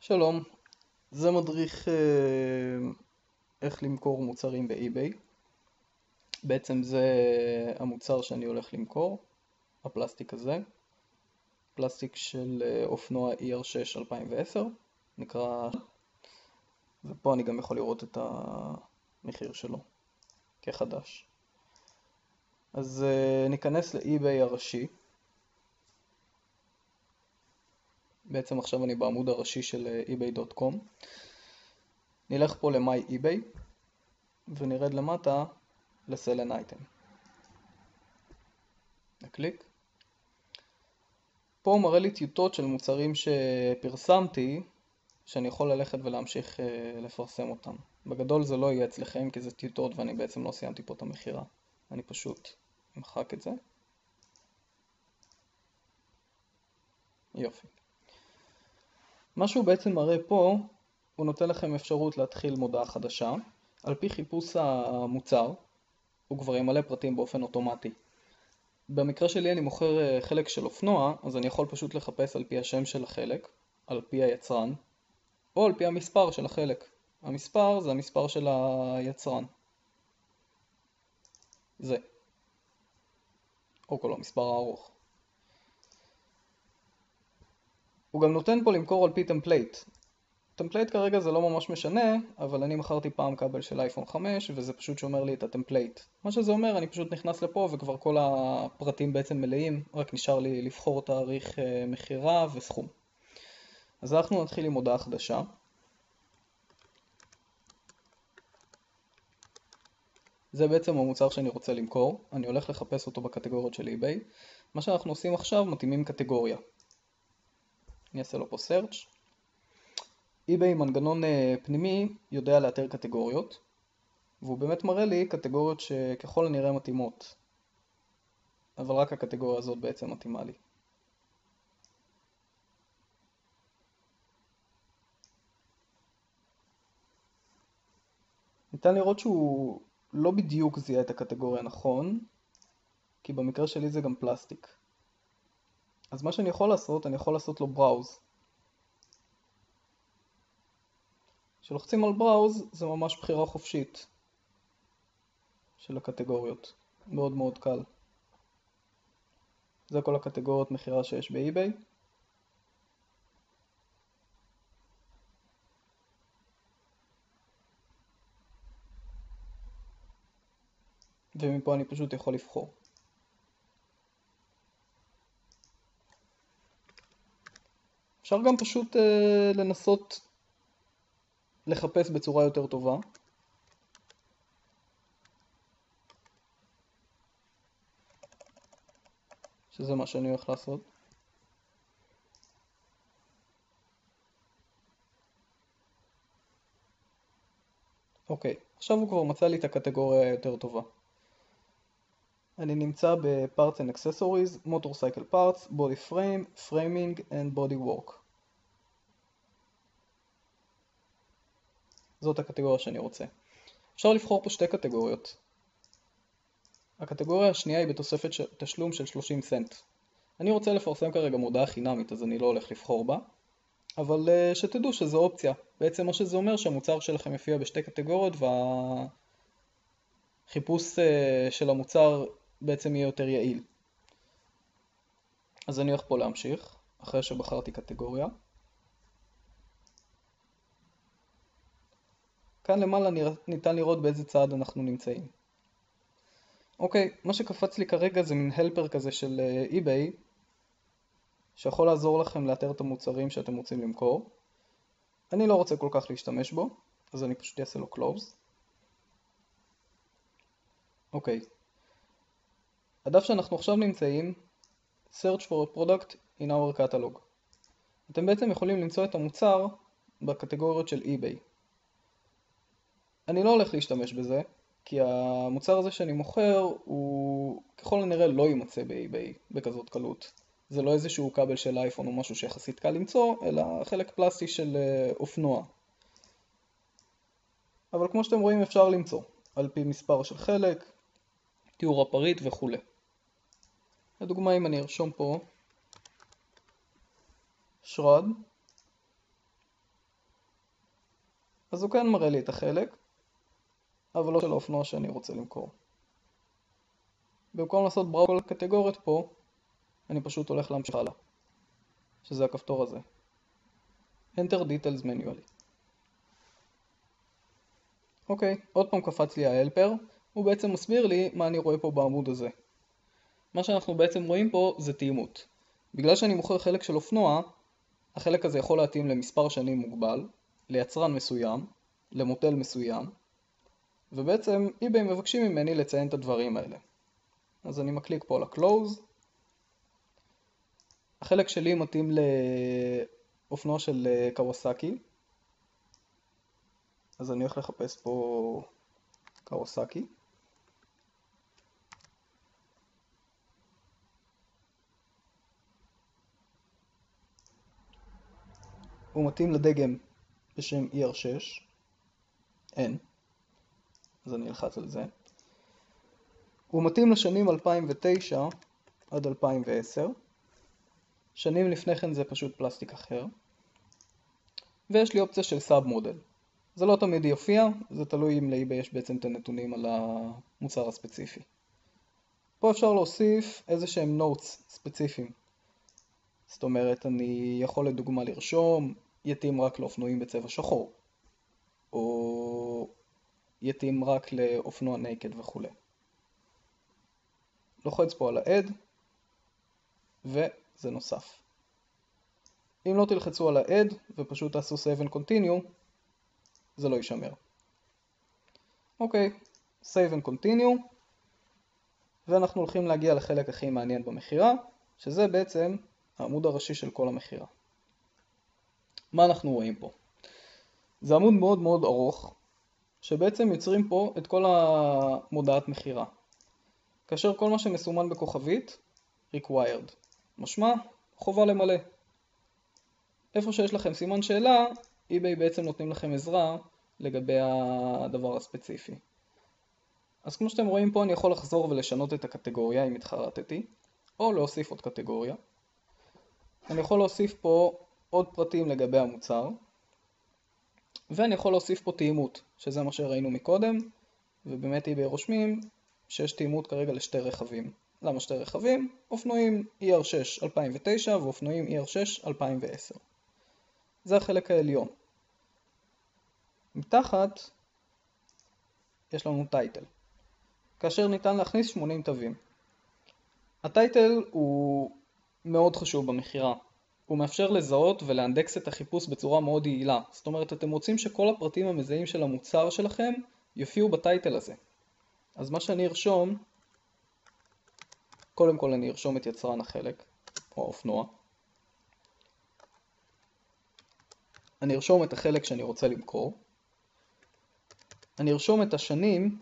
שלום, זה מדריך איך למכור מוצרים באי-ביי. בעצם זה המוצר שאני הולך למכור, הפלסטיק הזה, פלסטיק של אופנוע ER6 2010, נקרא, ופה אני גם יכול לראות את המחיר שלו כחדש. אז ניכנס לאי-ביי הראשי. בעצם עכשיו אני בעמוד הראשי של ebay.com. נלך פה ל-My eBay ונרד למטה ל-Sell an item. נקליק. פה הוא מראה לי טיוטות של מוצרים שפרסמתי, שאני יכול ללכת ולהמשיך לפרסם אותם. בגדול זה לא יהיה אצלכם כי זה טיוטות ואני בעצם לא סיימתי פה את המכירה. אני פשוט אמחק את זה. יופי. מה שהוא בעצם מראה פה, הוא נותן לכם אפשרות להתחיל מודעה חדשה. על פי חיפוש המוצר, הוא כבר ימלא פרטים באופן אוטומטי. במקרה שלי אני מוכר חלק של אופנוע, אז אני יכול פשוט לחפש על פי השם של החלק, על פי היצרן, או על פי המספר של החלק. המספר זה המספר של היצרן. זה. או כל המספר הארוך. הוא גם נותן פה למכור על פי טמפלייט. טמפלייט כרגע זה לא ממש משנה, אבל אני מכרתי פעם כבל של אייפון 5 וזה פשוט שומר לי את הטמפלייט. מה שזה אומר, אני פשוט נכנס לפה וכבר כל הפרטים בעצם מלאים, רק נשאר לי לבחור תאריך מחירה וסכום. אז אנחנו נתחיל עם הודעה חדשה. זה בעצם המוצר שאני רוצה למכור, אני הולך לחפש אותו בקטגוריות של eBay. מה שאנחנו עושים עכשיו, מתאימים קטגוריה. אני אעשה לו פה search. eBay מנגנון פנימי יודע לאתר קטגוריות, והוא באמת מראה לי קטגוריות שככל הנראה מתאימות. אבל רק הקטגוריה הזאת בעצם מתאימה לי. ניתן לראות שהוא לא בדיוק זיהה את הקטגוריה נכון, כי במקרה שלי זה גם פלסטיק. אז מה שאני יכול לעשות, אני יכול לעשות לו בראוז. כשלוחצים על בראוז זה ממש בחירה חופשית של הקטגוריות. מאוד מאוד קל. זה כל הקטגוריות מחירה שיש באי-ביי. ומפה אני פשוט יכול לבחור. אפשר גם פשוט לנסות לחפש בצורה יותר טובה. שזה מה שאני הולך לעשות. אוקיי, עכשיו הוא כבר מצא לי את הקטגוריה היותר טובה. אני נמצא ב-Parts and Accessories, Motorcycle Parts, Body Frame, Framing and Body Work. זאת הקטגוריה שאני רוצה. אפשר לבחור פה שתי קטגוריות. הקטגוריה השנייה היא בתוספת תשלום של 30 סנט. אני רוצה לפרסם כרגע מודעה חינמית, אז אני לא הולך לבחור בה. אבל שתדעו שזו אופציה. בעצם מה שזה אומר שהמוצר שלכם יופיע בשתי קטגוריות והחיפוש של המוצר בעצם יהיה יותר יעיל. אז אני הולך פה להמשיך, אחרי שבחרתי קטגוריה. כאן למעלה ניתן לראות באיזה צעד אנחנו נמצאים. אוקיי, מה שקפץ לי כרגע זה מין הלפר כזה של eBay, שיכול לעזור לכם לאתר את המוצרים שאתם רוצים למכור. אני לא רוצה כל כך להשתמש בו, אז אני פשוט אעשה לו close. אוקיי. הדף שאנחנו עכשיו נמצאים, search for a product in our catalog. אתם בעצם יכולים למצוא את המוצר בקטגוריות של eBay. אני לא הולך להשתמש בזה, כי המוצר הזה שאני מוכר הוא ככל הנראה לא יימצא באי-ביי בכזאת קלות. זה לא איזשהו כבל של אייפון או משהו שיחסית קל למצוא, אלא חלק פלסטי של אופנוע. אבל כמו שאתם רואים אפשר למצוא, על פי מספר של חלק, תיאור הפריט וכו'. לדוגמה אם אני ארשום פה שרד, אז הוא כן מראה לי את החלק, אבל לא של האופנוע שאני רוצה למכור. במקום לעשות בראוז כל הקטגוריות פה, אני פשוט הולך להמשיך הלאה, שזה הכפתור הזה. Enter Details Manually. אוקיי, עוד פעם קפץ לי ההלפר, הוא בעצם מסביר לי מה אני רואה פה בעמוד הזה. מה שאנחנו בעצם רואים פה זה תאימות. בגלל שאני מוכר חלק של אופנוע, החלק הזה יכול להתאים למספר שנים מוגבל, ליצרן מסוים, למודל מסוים, ובעצם eBay מבקשים ממני לציין את הדברים האלה. אז אני מקליק פה על ה-Close. החלק שלי מתאים לאופנוע של קוואסקי. אז אני הולך לחפש פה קוואסקי. הוא מתאים לדגם בשם ER6. אין. אז אני אלחץ על זה. הוא מתאים לשנים 2009 עד 2010. שנים לפני כן זה פשוט פלסטיק אחר. ויש לי אופציה של סאב מודל. זה לא תמיד יופיע, זה תלוי אם ל-eBay יש בעצם את הנתונים על המוצר הספציפי. פה אפשר להוסיף איזה שהם notes ספציפיים. זאת אומרת, אני יכול לדוגמה לרשום יתאים רק לאופנועים בצבע שחור, או יתאים רק לאופנוע נקד וכו'. לוחץ פה על ה-add, וזה נוסף. אם לא תלחצו על ה-add ופשוט תעשו save and continue, זה לא יישמר. אוקיי, save and continue, ואנחנו הולכים להגיע לחלק הכי מעניין במחירה, שזה בעצם העמוד הראשי של כל המחירה. מה אנחנו רואים פה? זה עמוד מאוד מאוד ארוך, שבעצם יוצרים פה את כל המודעת מחירה. כאשר כל מה שמסומן בכוכבית, required. משמע, חובה למלא. איפה שיש לכם סימן שאלה, eBay בעצם נותנים לכם עזרה לגבי הדבר הספציפי. אז כמו שאתם רואים פה, אני יכול לחזור ולשנות את הקטגוריה אם התחרטתי, או להוסיף עוד קטגוריה. אני יכול להוסיף פה עוד פרטים לגבי המוצר, ואני יכול להוסיף פה תאימות, שזה מה שראינו מקודם, ובאמת eBay רושמים שיש תאימות כרגע לשתי רכבים. למה שתי רכבים? אופנועים ER6 2009 ואופנועים ER6 2010. זה החלק העליון. מתחת יש לנו טייטל, כאשר ניתן להכניס 80 תווים. הטייטל הוא מאוד חשוב במחירה. הוא מאפשר לזהות ולאנדקס את החיפוש בצורה מאוד יעילה. זאת אומרת, אתם רוצים שכל הפרטים המזהים של המוצר שלכם יופיעו בטייטל הזה. אז מה שאני ארשום, קודם כל אני ארשום את יצרן החלק, או האופנוע. אני ארשום את החלק שאני רוצה למכור. אני ארשום את השנים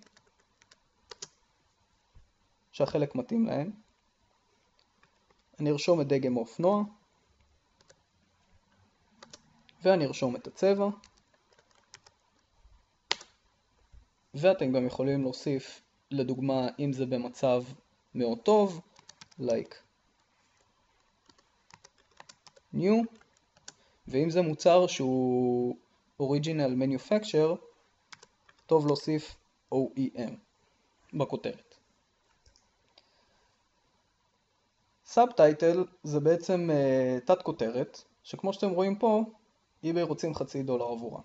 שהחלק מתאים להם. אני ארשום את דגם האופנוע. ואני ארשום את הצבע. ואתם גם יכולים להוסיף, לדוגמה, אם זה במצב מאוד טוב, like new, ואם זה מוצר שהוא original manufacturer, טוב להוסיף OEM בכותרת. סאבטייטל זה בעצם תת כותרת, שכמו שאתם רואים פה, eBay רוצים $0.50 עבורה.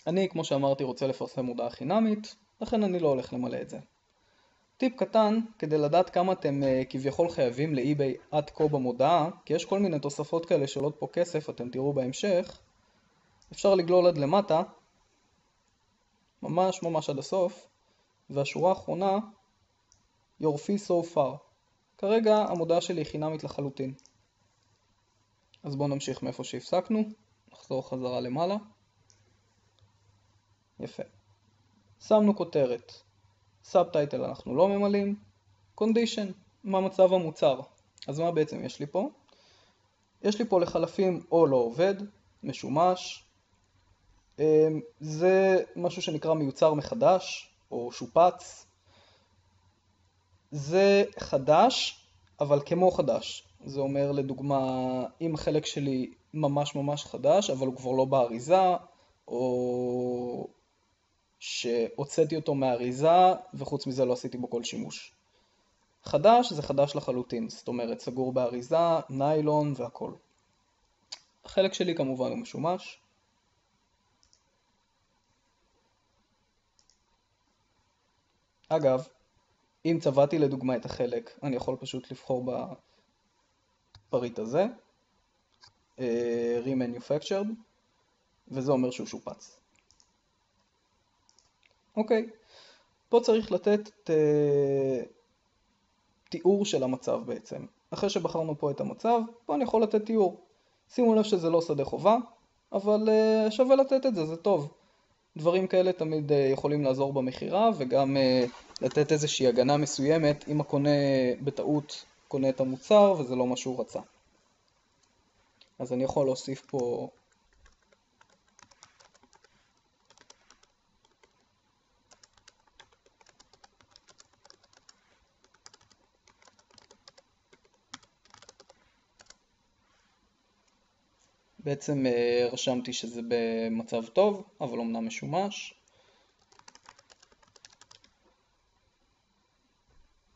אני, כמו שאמרתי, רוצה לפרסם מודעה חינמית, לכן אני לא הולך למלא את זה. טיפ קטן, כדי לדעת כמה אתם כביכול חייבים ל-eBay עד כה במודעה, כי יש כל מיני תוספות כאלה שעולות פה כסף, אתם תראו בהמשך, אפשר לגלול עד למטה, ממש עד הסוף, והשורה האחרונה, your fee so far. כרגע המודעה שלי היא חינמית לחלוטין. אז בואו נמשיך מאיפה שהפסקנו, נחזור חזרה למעלה. יפה. שמנו כותרת. סאבטייטל אנחנו לא ממלאים. קונדישן, מה מצב המוצר. אז מה בעצם יש לי פה? יש לי פה לחלפים או לא עובד, משומש. זה משהו שנקרא מיוצר מחדש, או שופץ. זה חדש, אבל כמו חדש. זה אומר לדוגמה, אם החלק שלי ממש חדש, אבל הוא כבר לא באריזה, או שהוצאתי אותו מהאריזה וחוץ מזה לא עשיתי בו כל שימוש. חדש זה חדש לחלוטין, זאת אומרת סגור באריזה, ניילון והכל. החלק שלי כמובן הוא משומש. אגב, אם צבעתי לדוגמה את החלק, אני יכול פשוט לבחור בפריט הזה, Remanufactured, וזה אומר שהוא שופץ. אוקיי, פה צריך לתת תיאור של המצב בעצם. אחרי שבחרנו פה את המצב, פה אני יכול לתת תיאור. שימו לב שזה לא שדה חובה, אבל שווה לתת את זה, זה טוב. דברים כאלה תמיד יכולים לעזור במכירה, וגם לתת איזושהי הגנה מסוימת אם הקונה בטעות קונה את המוצר וזה לא מה שהוא רצה. אז אני יכול להוסיף פה בעצם רשמתי שזה במצב טוב, אבל אמנם משומש.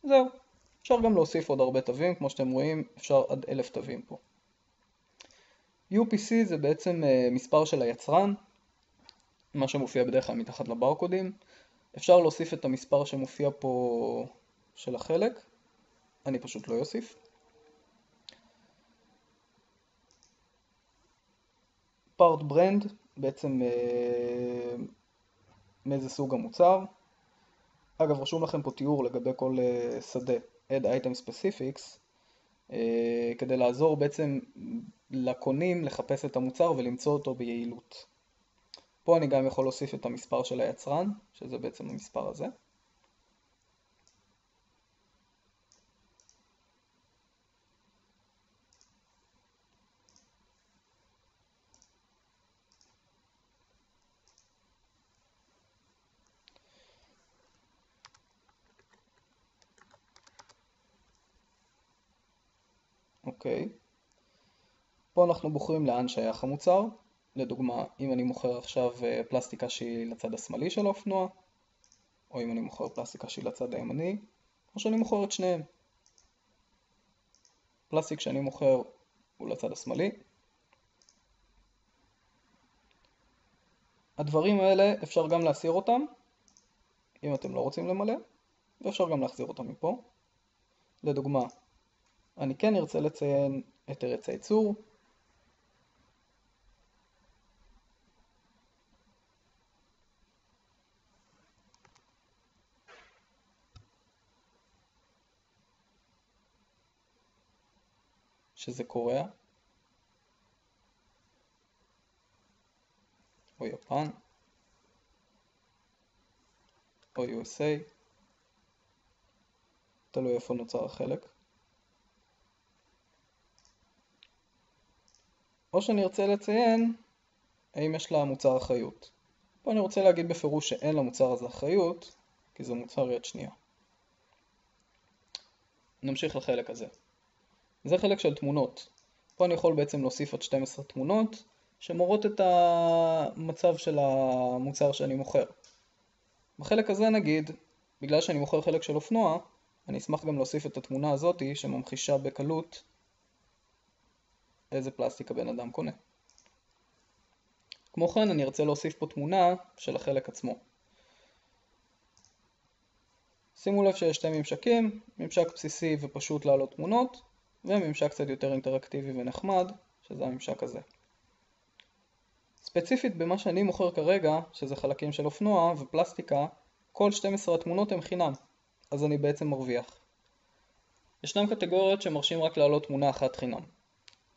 זהו, אפשר גם להוסיף עוד הרבה תווים, כמו שאתם רואים, אפשר עד 1000 תווים פה. UPC זה בעצם מספר של היצרן, מה שמופיע בדרך כלל מתחת לברקודים. אפשר להוסיף את המספר שמופיע פה של החלק, אני פשוט לא אוסיף. Part Brand, בעצם מאיזה סוג המוצר. אגב, רשום לכם פה תיאור לגבי כל שדה, Add Item Specifics, כדי לעזור בעצם לקונים לחפש את המוצר ולמצוא אותו ביעילות. פה אני גם יכול להוסיף את המספר של היצרן, שזה בעצם המספר הזה. אוקיי. פה אנחנו בוחרים לאן שייך המוצר. לדוגמה, אם אני מוכר עכשיו פלסטיקה שהיא לצד השמאלי של האופנוע, או אם אני מוכר פלסטיקה שהיא לצד הימני, או שאני מוכר את שניהם. פלסטיק שאני מוכר הוא לצד השמאלי. הדברים האלה אפשר גם להסיר אותם, אם אתם לא רוצים למלא, ואפשר גם להחזיר אותם מפה. לדוגמה, אני כן ארצה לציין את ארץ הייצור, שזה קוריאה, או יפן, או USA, תלוי איפה נוצר החלק. או שאני ארצה לציין האם יש לה מוצר אחריות. פה אני רוצה להגיד בפירוש שאין למוצר הזה אחריות, כי זה מוצר יד שנייה. נמשיך לחלק הזה. זה חלק של תמונות. פה אני יכול בעצם להוסיף עד 12 תמונות שמורות את המצב של המוצר שאני מוכר. בחלק הזה נגיד, בגלל שאני מוכר חלק של אופנוע, אני אשמח גם להוסיף את התמונה הזאת שממחישה בקלות איזה פלסטיק הבן אדם קונה. כמו כן אני ארצה להוסיף פה תמונה של החלק עצמו. שימו לב שיש שתי ממשקים, ממשק בסיסי ופשוט להעלות תמונות, וממשק קצת יותר אינטראקטיבי ונחמד, שזה הממשק הזה. ספציפית במה שאני מוכר כרגע, שזה חלקים של אופנוע ופלסטיקה, כל 12 התמונות הן חינם, אז אני בעצם מרוויח. ישנם קטגוריות שמרשים רק להעלות תמונה אחת חינם.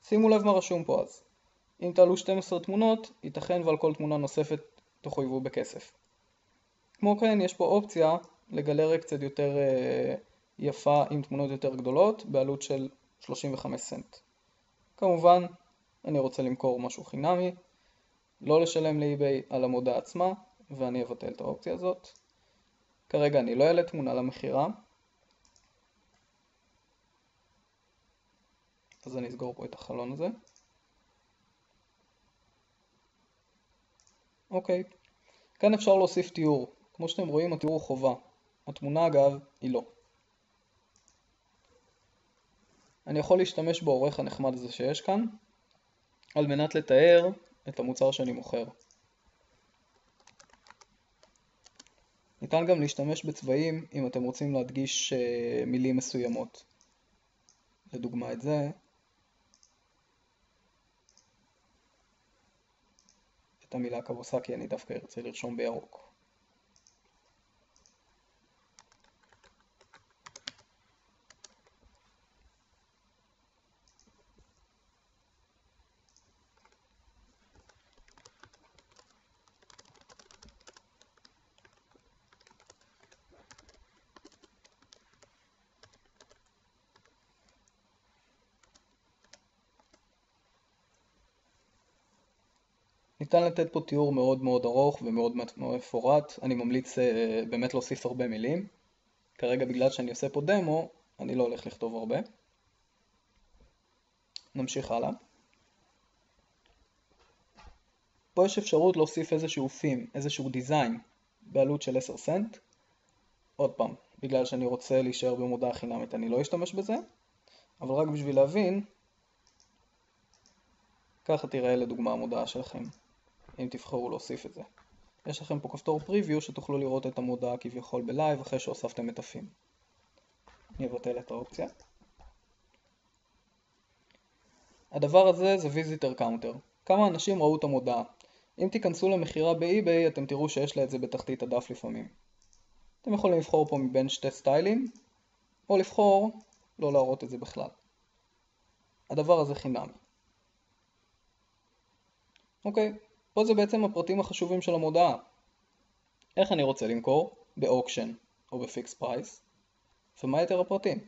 שימו לב מה רשום פה אז. אם תעלו 12 תמונות, ייתכן ועל כל תמונה נוספת תחויבו בכסף. כמו כן יש פה אופציה לגלריה קצת יותר יפה עם תמונות יותר גדולות בעלות של 35 סנט. כמובן אני רוצה למכור משהו חינמי, לא לשלם לאי-ביי על המודעה עצמה, ואני אבטל את האופציה הזאת. כרגע אני לא אעלה תמונה למכירה, אז אני אסגור פה את החלון הזה. אוקיי. כאן אפשר להוסיף תיאור. כמו שאתם רואים, התיאור הוא חובה. התמונה אגב היא לא. אני יכול להשתמש בעורך הנחמד הזה שיש כאן, על מנת לתאר את המוצר שאני מוכר. ניתן גם להשתמש בצבעים אם אתם רוצים להדגיש מילים מסוימות. לדוגמה את זה. את המילה קווסקי אני דווקא ארצה לרשום בירוק. ניתן לתת פה תיאור מאוד מאוד ארוך ומאוד מפורט. אני ממליץ באמת להוסיף הרבה מילים. כרגע בגלל שאני עושה פה דמו, אני לא הולך לכתוב הרבה. נמשיך הלאה. פה יש אפשרות להוסיף איזשהו פים, איזשהו דיזיין, בעלות של 10 סנט. עוד פעם, בגלל שאני רוצה להישאר במודעה חינמית אני לא אשתמש בזה, אבל רק בשביל להבין, ככה תראה לדוגמה המודעה שלכם, אם תבחרו להוסיף את זה. יש לכם פה כפתור פריוויו שתוכלו לראות את המודעה כביכול בלייב אחרי שהוספתם את הפים. אני אבטל את האופציה. הדבר הזה זה Visitor Counter. כמה אנשים ראו את המודעה. אם תיכנסו למחירה באי-ביי אתם תראו שיש לה את זה בתחתית הדף לפעמים. אתם יכולים לבחור פה מבין שתי סטיילים, או לבחור לא להראות את זה בכלל. הדבר הזה חינמי. אוקיי, פה זה בעצם הפרטים החשובים של המודעה. איך אני רוצה למכור? באוקשן או בפיקס פרייס. ומה יתר הפרטים?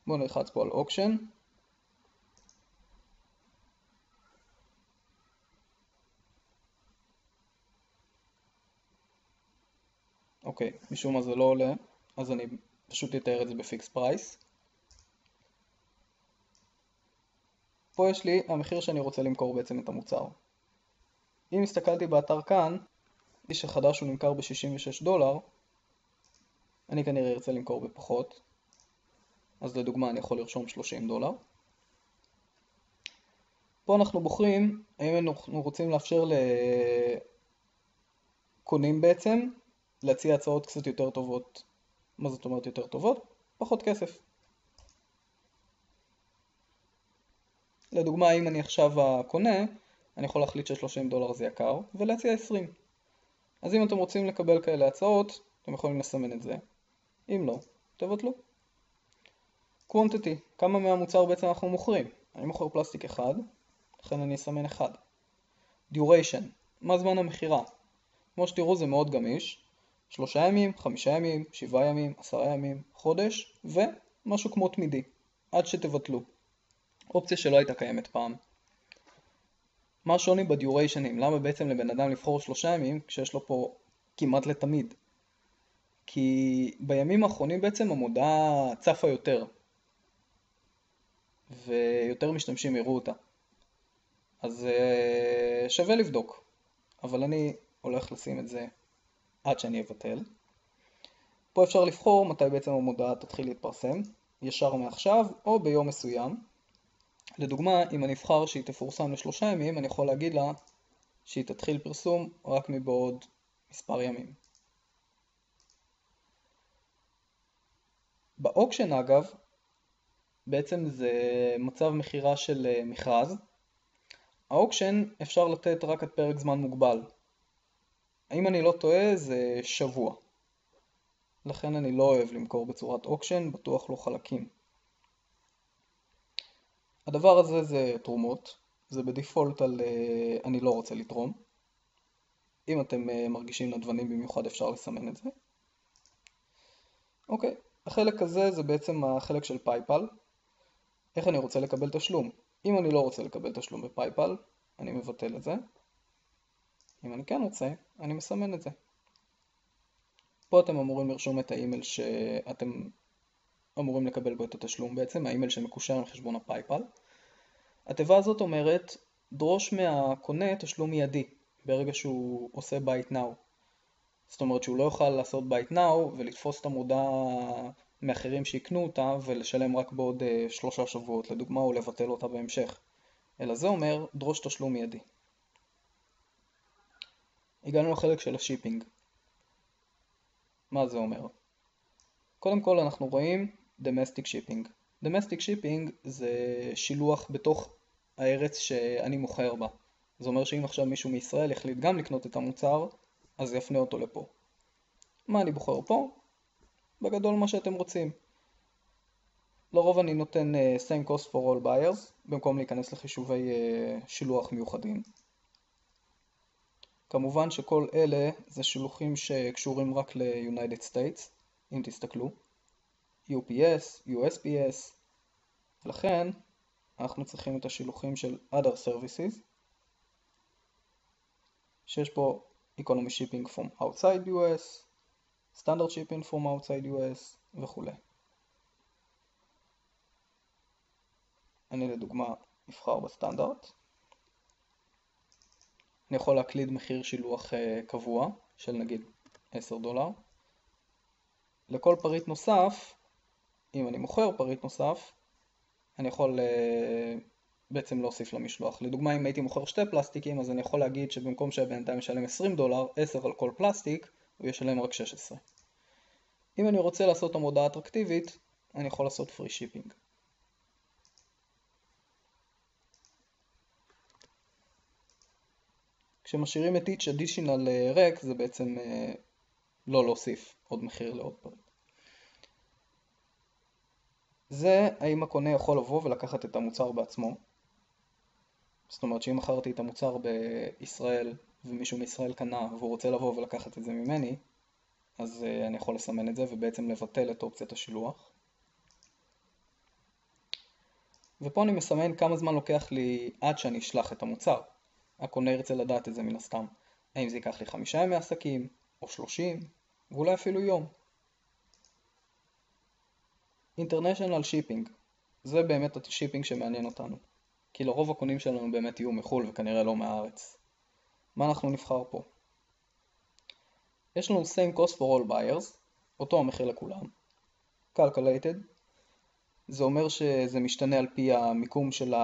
בואו נלחץ פה על אוקשן. אוקיי, משום מה זה לא עולה, אז אני פשוט אתאר את זה בפיקס פרייס. פה יש לי המחיר שאני רוצה למכור בעצם את המוצר. אם הסתכלתי באתר כאן, איש החדש הוא נמכר ב$66, אני כנראה ארצה למכור בפחות, אז לדוגמה אני יכול לרשום $30. פה אנחנו בוחרים האם אנחנו רוצים לאפשר לקונים בעצם להציע הצעות קצת יותר טובות. מה זאת אומרת יותר טובות? פחות כסף. לדוגמה, אם אני עכשיו הקונה, אני יכול להחליט ש$30 זה יקר, ולהציע 20. אז אם אתם רוצים לקבל כאלה הצעות, אתם יכולים לסמן את זה. אם לא, תבטלו. quantity, כמה מהמוצר בעצם אנחנו מוכרים? אני מוכר פלסטיק אחד, לכן אני אסמן 1. duration, מה זמן המחירה? כמו שתראו זה מאוד גמיש. 3 ימים, 5 ימים, 7 ימים, 10 ימים, חודש, ומשהו כמו תמידי, עד שתבטלו. אופציה שלא הייתה קיימת פעם. מה השוני בדיוריישנים? למה בעצם לבן אדם לבחור 3 ימים כשיש לו פה כמעט לתמיד? כי בימים האחרונים בעצם המודעה צפה יותר, ויותר משתמשים יראו אותה. אז שווה לבדוק, אבל אני הולך לשים את זה עד שאני אבטל. פה אפשר לבחור מתי בעצם המודעה תתחיל להתפרסם, ישר מעכשיו או ביום מסוים. לדוגמה, אם אני אבחר שהיא תפורסם ל3 ימים, אני יכול להגיד לה שהיא תתחיל פרסום רק מבעוד מספר ימים. באוקשן אגב, בעצם זה מצב מחירה של מכרז. האוקשן אפשר לתת רק עד פרק זמן מוגבל. אם אני לא טועה זה שבוע. לכן אני לא אוהב למכור בצורת אוקשן, בטוח לא חלקים. הדבר הזה זה תרומות, זה בדיפולט על אני לא רוצה לתרום. אם אתם מרגישים נדבנים במיוחד אפשר לסמן את זה. אוקיי, החלק הזה זה בעצם החלק של פייפל. איך אני רוצה לקבל תשלום? אם אני לא רוצה לקבל תשלום בפייפל, אני מבטל את זה. אם אני כן רוצה, אני מסמן את זה. פה אתם אמורים לרשום את האימייל שאתם אמורים לקבל בו את התשלום בעצם, האימייל שמקושר עם חשבון הפייפל. התיבה הזאת אומרת, דרוש מהקונה תשלום מיידי ברגע שהוא עושה buy it now. זאת אומרת שהוא לא יוכל לעשות buy it now ולתפוס את המודעה מאחרים שיקנו אותה ולשלם רק בעוד 3 שבועות לדוגמה או לבטל אותה בהמשך. אלא זה אומר דרוש תשלום מיידי. הגענו לחלק של השיפינג. מה זה אומר? קודם כל אנחנו רואים domestic shipping. domestic shipping זה שילוח בתוך הארץ שאני מוכר בה. זה אומר שאם עכשיו מישהו מישראל החליט גם לקנות את המוצר, אז יפנה אותו לפה. מה אני בוחר פה? בגדול מה שאתם רוצים. לרוב אני נותן same cost for all buyers, במקום להיכנס לחישובי שילוח מיוחדים. כמובן שכל אלה זה שילוחים שקשורים רק ל-United States, אם תסתכלו. UPS, USPS, לכן אנחנו צריכים את השילוחים של other services, שיש פה economy shipping from outside US, standard shipping from outside US וכו'. אני לדוגמה אבחר בסטנדרט. אני יכול להקליד מחיר שילוח קבוע של נגיד $10. לכל פריט נוסף, אם אני מוכר פריט נוסף, אני יכול בעצם להוסיף למשלוח. לדוגמה, אם הייתי מוכר 2 פלסטיקים, אז אני יכול להגיד שבמקום שהבן אדם ישלם $20, 10 על כל פלסטיק, הוא ישלם רק 16. אם אני רוצה לעשות המודעה אטרקטיבית, אני יכול לעשות free shipping. כשמשאירים את each additional ריק, זה בעצם לא להוסיף עוד מחיר לעוד פריט. זה האם הקונה יכול לבוא ולקחת את המוצר בעצמו. זאת אומרת שאם מכרתי את המוצר בישראל ומישהו מישראל קנה והוא רוצה לבוא ולקחת את זה ממני, אז אני יכול לסמן את זה ובעצם לבטל את אופציית השילוח. ופה אני מסמן כמה זמן לוקח לי עד שאני אשלח את המוצר. הקונה ירצה לדעת את זה מן הסתם. האם זה ייקח לי 5 ימי עסקים או 30 ואולי אפילו יום. International Shipping, זה באמת השיפינג שמעניין אותנו, כי לרוב הקונים שלנו באמת יהיו מחול וכנראה לא מהארץ. מה אנחנו נבחר פה? יש לנו same cost for all buyers, אותו המחיר לכולם. Calculated, זה אומר שזה משתנה על פי המיקום של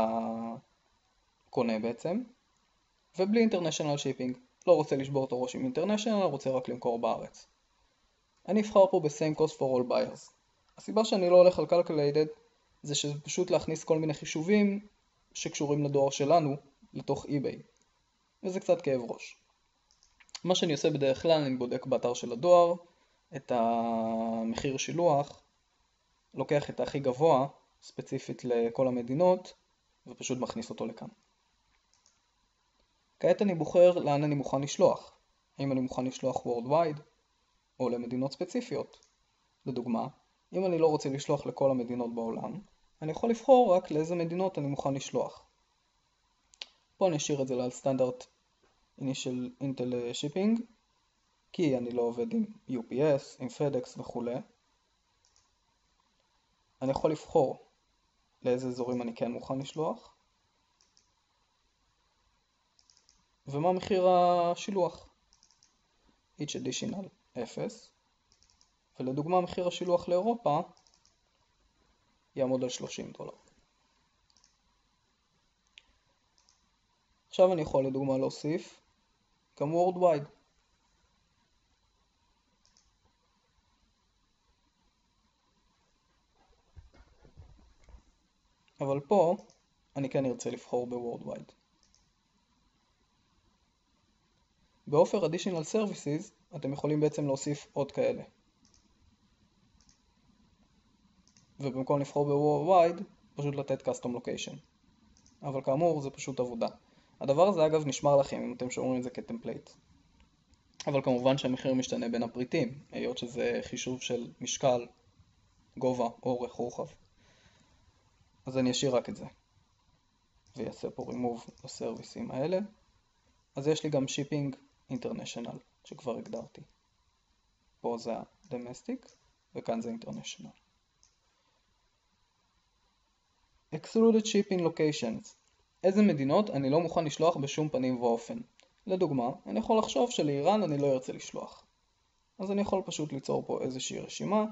הקונה בעצם, ובלי International Shipping, לא רוצה לשבור את הראש עם International, רוצה רק למכור בארץ. אני אבחר פה ב-same cost for all buyers. הסיבה שאני לא הולך על Calculated זה שזה פשוט להכניס כל מיני חישובים שקשורים לדואר שלנו לתוך eBay, וזה קצת כאב ראש. מה שאני עושה בדרך כלל, אני בודק באתר של הדואר את המחיר שילוח, לוקח את הכי גבוה ספציפית לכל המדינות ופשוט מכניס אותו לכאן. כעת אני בוחר לאן אני מוכן לשלוח, האם אני מוכן לשלוח worldwide או למדינות ספציפיות. לדוגמה, אם אני לא רוצה לשלוח לכל המדינות בעולם, אני יכול לבחור רק לאיזה מדינות אני מוכן לשלוח. פה אני אשאיר את זה על סטנדרט Initial Intel Shipping, כי אני לא עובד עם UPS, עם FedEx וכו'. אני יכול לבחור לאיזה אזורים אני כן מוכן לשלוח, ומה מחיר השילוח. Each additional 0, ולדוגמה מחיר השילוח לאירופה יעמוד על $30. עכשיו אני יכול לדוגמה להוסיף גם worldwide. אבל פה אני כן ארצה לבחור ב-worldwide. ב-offer additional services אתם יכולים בעצם להוסיף עוד כאלה. ובמקום לבחור ב-worldwide פשוט לתת custom location. אבל כאמור זה פשוט עבודה. הדבר הזה אגב נשמר לכם אם אתם שומרים את זה כטמפלייט. אבל כמובן שהמחיר משתנה בין הפריטים, היות שזה חישוב של משקל, גובה, אורך, רוחב. אז אני אשאיר רק את זה. ויעשה פה remove לסרוויסים האלה. אז יש לי גם shipping international שכבר הגדרתי. פה זה ה-domestic וכאן זה international. Excluded shipping locations. איזה מדינות אני לא מוכן לשלוח בשום פנים ואופן. לדוגמה, אני יכול לחשוב שלאיראן אני לא ארצה לשלוח. אז אני יכול פשוט ליצור פה איזושהי רשימה,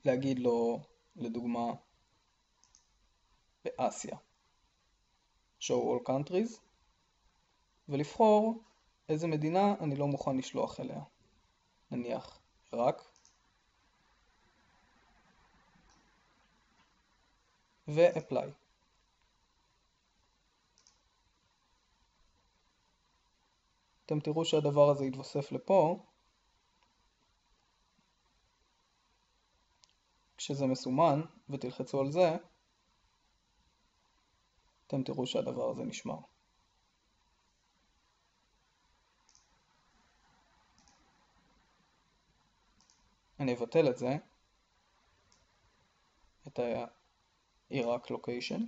להגיד לו, לדוגמה, באסיה, show all countries, ולבחור איזה מדינה אני לא מוכן לשלוח אליה. נניח עיראק, ו-apply. אתם תראו שהדבר הזה יתווסף לפה, כשזה מסומן ותלחצו על זה, אתם תראו שהדבר הזה נשמר. אני אבטל את זה, את ה-Iraq location,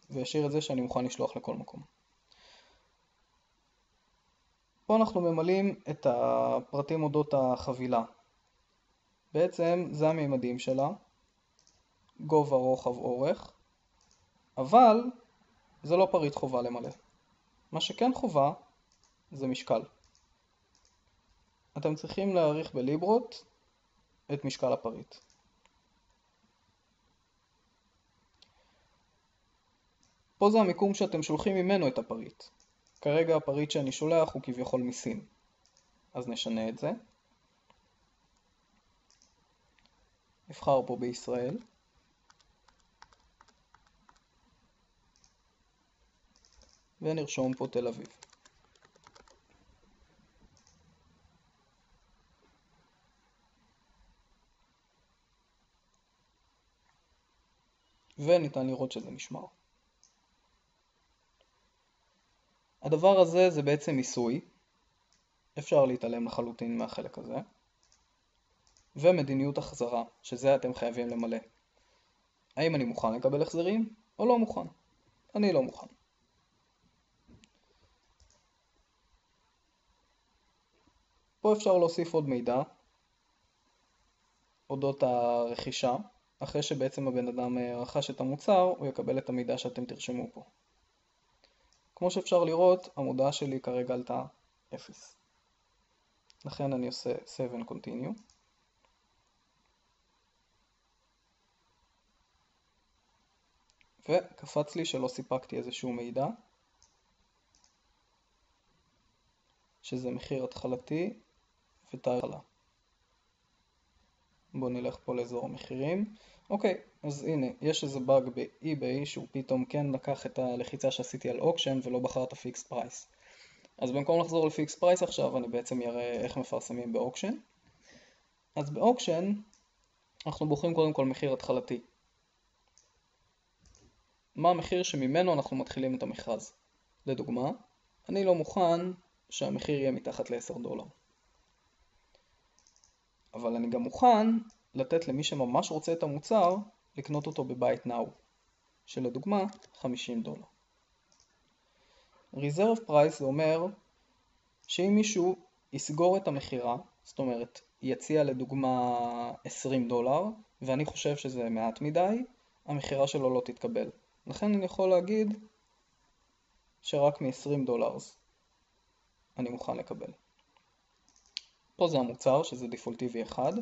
ואשאיר את זה שאני מוכן לשלוח לכל מקום. פה אנחנו ממלאים את הפרטים אודות החבילה. בעצם זה הממדים שלה, גובה, רוחב, אורך, אבל זה לא פריט חובה למלא. מה שכן חובה זה משקל. אתם צריכים להעריך בליברות את משקל הפריט. פה זה המיקום שאתם שולחים ממנו את הפריט. כרגע הפריט שאני שולח הוא כביכול מסין. אז נשנה את זה. נבחר פה בישראל. ונרשום פה תל אביב. וניתן לראות שזה נשמר. הדבר הזה זה בעצם מיסוי. אפשר להתעלם לחלוטין מהחלק הזה. ומדיניות החזרה, שזה אתם חייבים למלא. האם אני מוכן לקבל החזרים או לא מוכן? אני לא מוכן. פה אפשר להוסיף עוד מידע אודות הרכישה. אחרי שבעצם הבן אדם רכש את המוצר, הוא יקבל את המידע שאתם תרשמו פה. כמו שאפשר לראות, המודעה שלי כרגע עלתה 0. לכן אני עושה save and continue. וקפץ לי שלא סיפקתי איזשהו מידע, שזה מחיר התחלתי ותאריך התחלה. בואו נלך פה לאזור המחירים. אוקיי, אז הנה, יש איזה באג ב-eBay שהוא פתאום כן לקח את הלחיצה שעשיתי על אוקשן ולא בחר את הפיקס פרייס. אז במקום לחזור לפיקס פרייס עכשיו, אני בעצם אראה איך מפרסמים באוקשן. אז באוקשן אנחנו בוחרים קודם כל מחיר התחלתי. מה המחיר שממנו אנחנו מתחילים את המכרז? לדוגמה, אני לא מוכן שהמחיר יהיה מתחת ל$10. אבל אני גם מוכן לתת למי שממש רוצה את המוצר לקנות אותו בבית נאו, שלדוגמה $50. Reserve Price זה אומר שאם מישהו יסגור את המחירה, זאת אומרת יציע לדוגמה $20 ואני חושב שזה מעט מדי, המחירה שלו לא תתקבל. לכן אני יכול להגיד שרק מ$20 אני מוכן לקבל. פה זה המוצר שזה דיפולטיבי 1,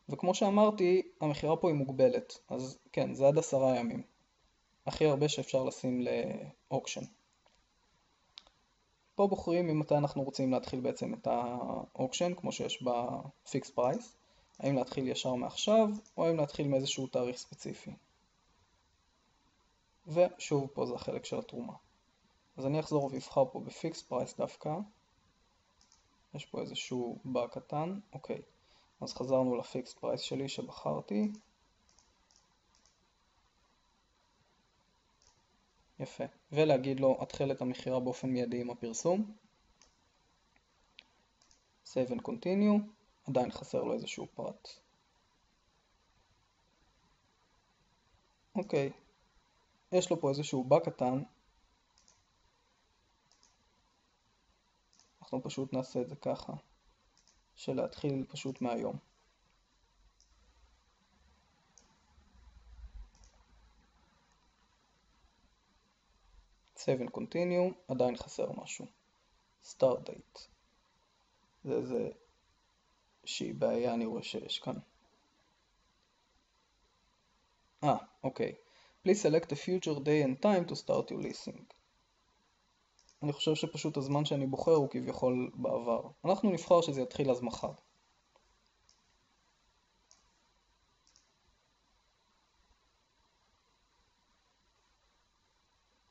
וכמו שאמרתי המחירה פה היא מוגבלת, אז כן, זה עד 10 ימים. הכי הרבה שאפשר לשים לאוקשן. פה בוחרים ממתי אנחנו רוצים להתחיל בעצם את האוקשן, כמו שיש בפיקס פרייס. האם להתחיל ישר מעכשיו, או האם להתחיל מאיזשהו תאריך ספציפי. ושוב, פה זה החלק של התרומה. אז אני אחזור ואבחר פה בפיקס פרייס דווקא. יש פה איזשהו באג קטן. אוקיי, אז חזרנו לפיקס פרייס שלי שבחרתי. יפה. ולהגיד לו, התחל את המחירה באופן מיידי עם הפרסום. Save and continue. עדיין חסר לו איזשהו פרט. אוקיי. יש לו פה איזשהו באג קטן. אנחנו פשוט נעשה את זה ככה. של להתחיל פשוט מהיום. save and continue, עדיין חסר משהו. start date. זה איזה שהיא בעיה אני רואה שיש כאן. אוקיי. Please select a future day and time to start your leasing. אני חושב שפשוט הזמן שאני בוחר הוא כביכול בעבר. אנחנו נבחר שזה יתחיל אז מחר.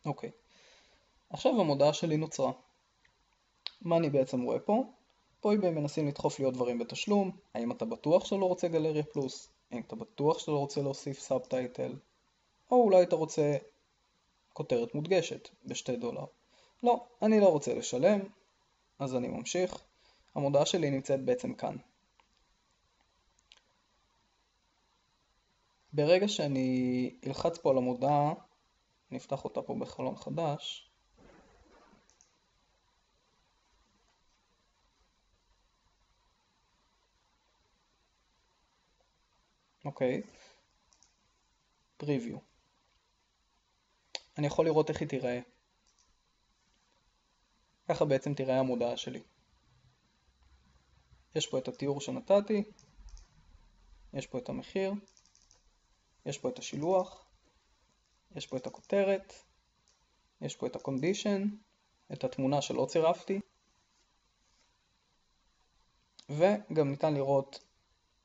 אוקיי. עכשיו המודעה שלי נוצרה. מה אני בעצם רואה פה? פה eBay מנסים לדחוף לי עוד דברים בתשלום. האם אתה בטוח שאתה לא רוצה גלריה פלוס? האם אתה בטוח שאתה לא רוצה להוסיף סאבטייטל? או אולי אתה רוצה כותרת מודגשת ב$2. לא, אני לא רוצה לשלם, אז אני ממשיך. המודעה שלי נמצאת בעצם כאן. ברגע שאני אלחץ פה על המודעה, נפתח אותה פה בחלון חדש. אוקיי. פריוויו. אני יכול לראות איך היא תיראה. ככה בעצם תיראה המודעה שלי. יש פה את התיאור שנתתי, יש פה את המחיר, יש פה את השילוח, יש פה את הכותרת, יש פה את הקונדישן, את התמונה שלא צירפתי, וגם ניתן לראות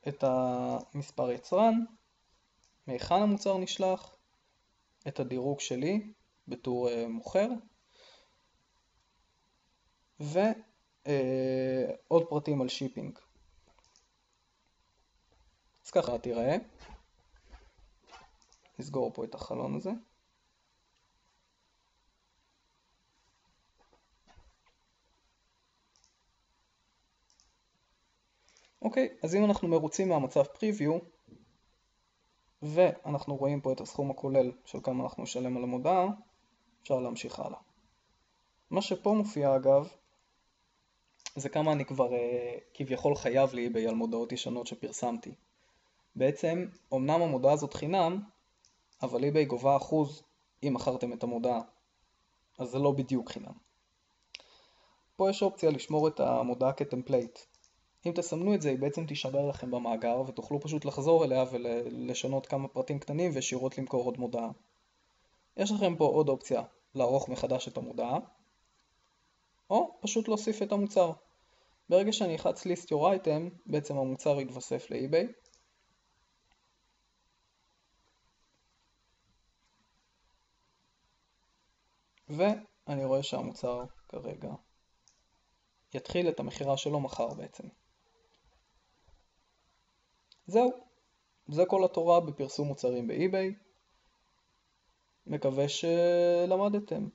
את המספר יצרן, מהיכן המוצר נשלח, את הדירוג שלי בתור מוכר, ועוד פרטים על שיפינג. אז ככה תראה. נסגור פה את החלון הזה. אוקיי, אז אם אנחנו מרוצים מהמצב פריוויו, ואנחנו רואים פה את הסכום הכולל של כמה אנחנו נשלם על המודעה, אפשר להמשיך הלאה. מה שפה מופיע אגב, זה כמה אני כבר כביכול חייב לאיביי על מודעות ישנות שפרסמתי. בעצם, אמנם המודעה הזאת חינם, אבל איביי גובה אחוז אם מכרתם את המודעה, אז זה לא בדיוק חינם. פה יש אופציה לשמור את המודעה כטמפלייט. אם תסמנו את זה, היא בעצם תישמר לכם במאגר, ותוכלו פשוט לחזור אליה ולשנות כמה פרטים קטנים וישירות למכור עוד מודעה. יש לכם פה עוד אופציה לערוך מחדש את המודעה, או פשוט להוסיף את המוצר. ברגע שאני אלחץ list your item, בעצם המוצר יתווסף לאיביי. ואני רואה שהמוצר כרגע יתחיל את המחירה שלו מחר בעצם. זהו, זה כל התורה בפרסום מוצרים באיביי. מקווה שלמדתם.